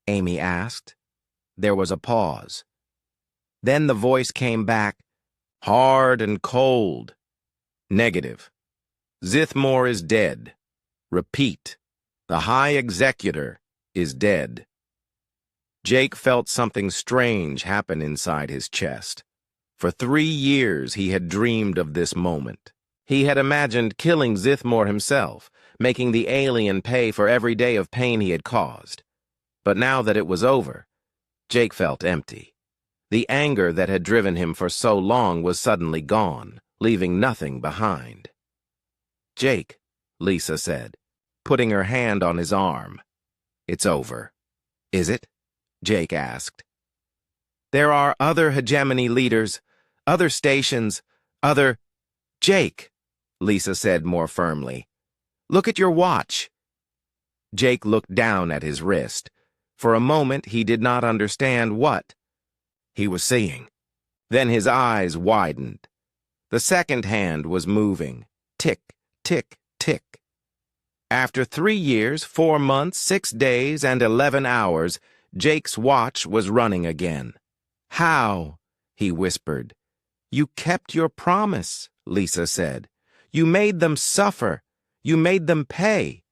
Amy asked. There was a pause. Then the voice came back, hard and cold. "Negative. Zithmore is dead. Repeat, the High Executor is dead." Jake felt something strange happen inside his chest. For 3 years he had dreamed of this moment. He had imagined killing Zithmore himself, making the alien pay for every day of pain he had caused. But now that it was over, Jake felt empty. The anger that had driven him for so long was suddenly gone, leaving nothing behind. "Jake," Lisa said, putting her hand on his arm. "It's over." "Is it?" Jake asked. "There are other hegemony leaders, other stations, other—" "Jake," Lisa said more firmly, "look at your watch." Jake looked down at his wrist. For a moment he did not understand what he was seeing. Then his eyes widened. The second hand was moving. Tick, tick, tick. After 3 years, 4 months, 6 days, and 11 hours, Jake's watch was running again. "How?" he whispered. "You kept your promise," Lisa said. "You made them suffer. You made them pay.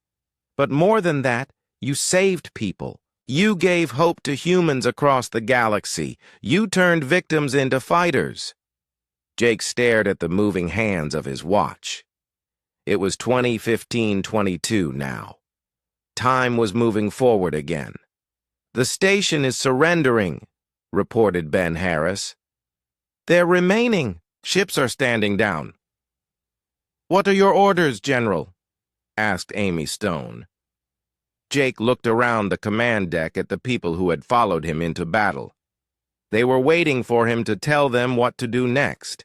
But more than that, you saved people. You gave hope to humans across the galaxy. You turned victims into fighters." Jake stared at the moving hands of his watch. It was 20:15:22 now. Time was moving forward again. "The station is surrendering," reported Ben Harris. "They're remaining. Ships are standing down." "What are your orders, General?" asked Amy Stone. Jake looked around the command deck at the people who had followed him into battle. They were waiting for him to tell them what to do next.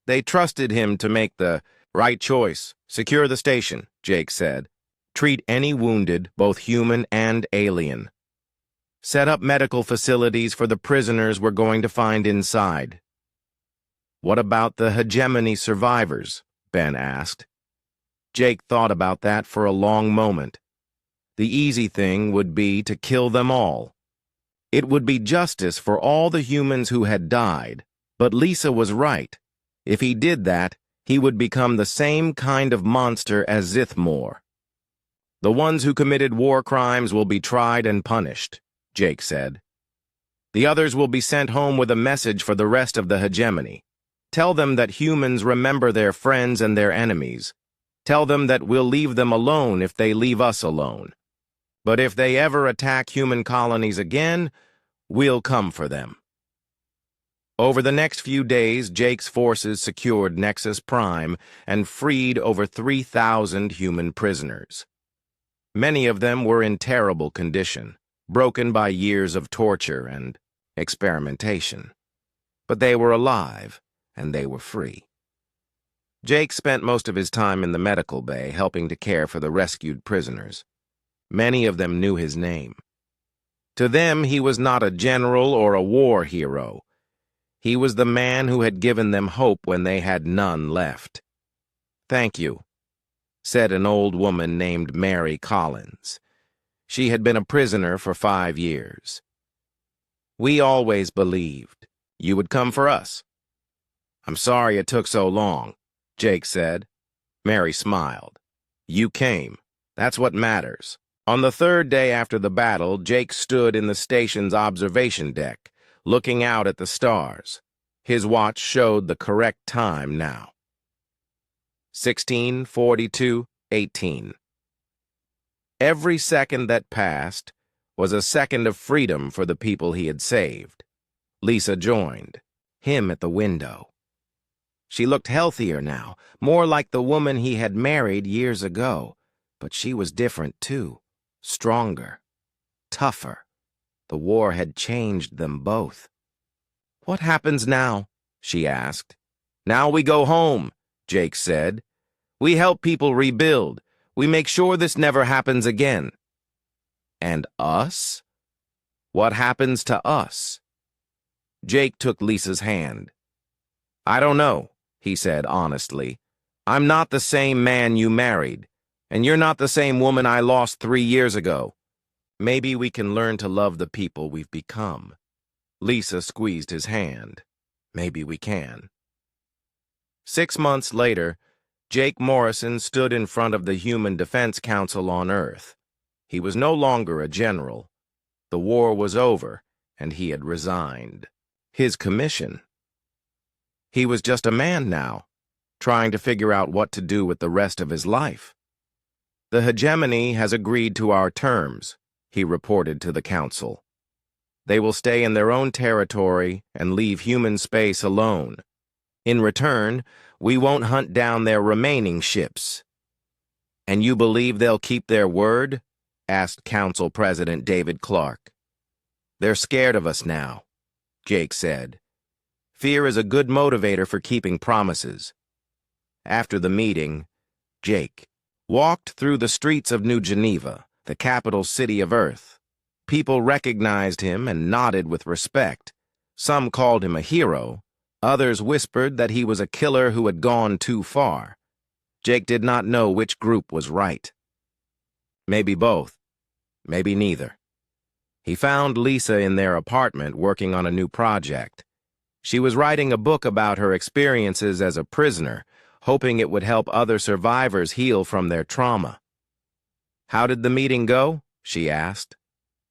They trusted him to make the right choice. "Secure the station," Jake said. "Treat any wounded, both human and alien. Set up medical facilities for the prisoners we're going to find inside." "What about the hegemony survivors?" Ben asked. Jake thought about that for a long moment. The easy thing would be to kill them all. It would be justice for all the humans who had died, but Lisa was right. If he did that, he would become the same kind of monster as Zithmore. "The ones who committed war crimes will be tried and punished," Jake said. "The others will be sent home with a message for the rest of the hegemony. Tell them that humans remember their friends and their enemies. Tell them that we'll leave them alone if they leave us alone. But if they ever attack human colonies again, we'll come for them." Over the next few days, Jake's forces secured Nexus Prime and freed over 3,000 human prisoners. Many of them were in terrible condition, broken by years of torture and experimentation. But they were alive, and they were free. Jake spent most of his time in the medical bay helping to care for the rescued prisoners. Many of them knew his name. To them, he was not a general or a war hero. He was the man who had given them hope when they had none left. "Thank you," said an old woman named Mary Collins. She had been a prisoner for 5 years. "We always believed you would come for us." "I'm sorry it took so long," Jake said. Mary smiled. "You came. That's what matters." On the 3rd day after the battle, Jake stood in the station's observation deck, looking out at the stars. His watch showed the correct time now. 16:42:18. Every second that passed was a second of freedom for the people he had saved. Lisa joined, him at the window. She looked healthier now, more like the woman he had married years ago, but she was different too. Stronger, tougher. The war had changed them both. "What happens now?" she asked. "Now we go home," Jake said. "We help people rebuild. We make sure this never happens again." "And us? What happens to us?" Jake took Lisa's hand. "I don't know," he said honestly. "I'm not the same man you married. And you're not the same woman I lost 3 years ago. Maybe we can learn to love the people we've become." Lisa squeezed his hand. "Maybe we can." 6 months later, Jake Morrison stood in front of the Human Defense Council on Earth. He was no longer a general. The war was over, and he had resigned. His commission. He was just a man now, trying to figure out what to do with the rest of his life. "The hegemony has agreed to our terms," he reported to the council. "They will stay in their own territory and leave human space alone. In return, we won't hunt down their remaining ships." "And you believe they'll keep their word?" asked Council President David Clark. "They're scared of us now," Jake said. "Fear is a good motivator for keeping promises." After the meeting, Jake walked through the streets of New Geneva, the capital city of Earth. People recognized him and nodded with respect. Some called him a hero. Others whispered that he was a killer who had gone too far. Jake did not know which group was right. Maybe both. Maybe neither. He found Lisa in their apartment working on a new project. She was writing a book about her experiences as a prisoner, hoping it would help other survivors heal from their trauma. "How did the meeting go?" she asked.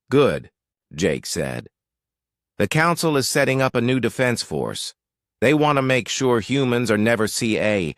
"Good," Jake said. "The council is setting up a new defense force. They want to make sure humans are never CA,